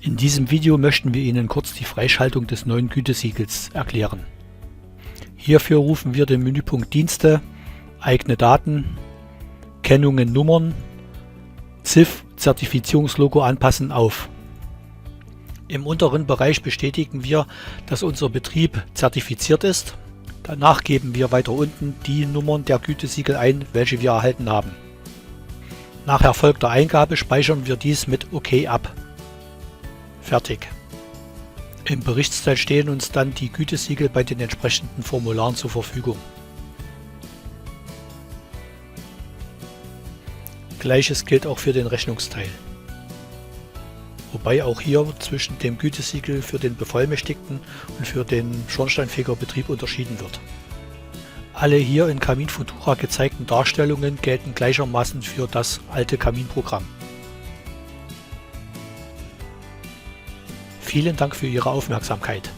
In diesem Video möchten wir Ihnen kurz die Freischaltung des neuen Gütesiegels erklären. Hierfür rufen wir den Menüpunkt Dienste, eigene Daten, Kennungen Nummern, CIF Zertifizierungslogo anpassen auf. Im unteren Bereich bestätigen wir, dass unser Betrieb zertifiziert ist. Danach geben wir weiter unten die Nummern der Gütesiegel ein, welche wir erhalten haben. Nach erfolgter Eingabe speichern wir dies mit OK ab. Fertig. Im Berichtsteil stehen uns dann die Gütesiegel bei den entsprechenden Formularen zur Verfügung. Gleiches gilt auch für den Rechnungsteil. Wobei auch hier zwischen dem Gütesiegel für den Bevollmächtigten und für den Schornsteinfegerbetrieb unterschieden wird. Alle hier in Camin Futura gezeigten Darstellungen gelten gleichermaßen für das alte Camin-Programm. Vielen Dank für Ihre Aufmerksamkeit.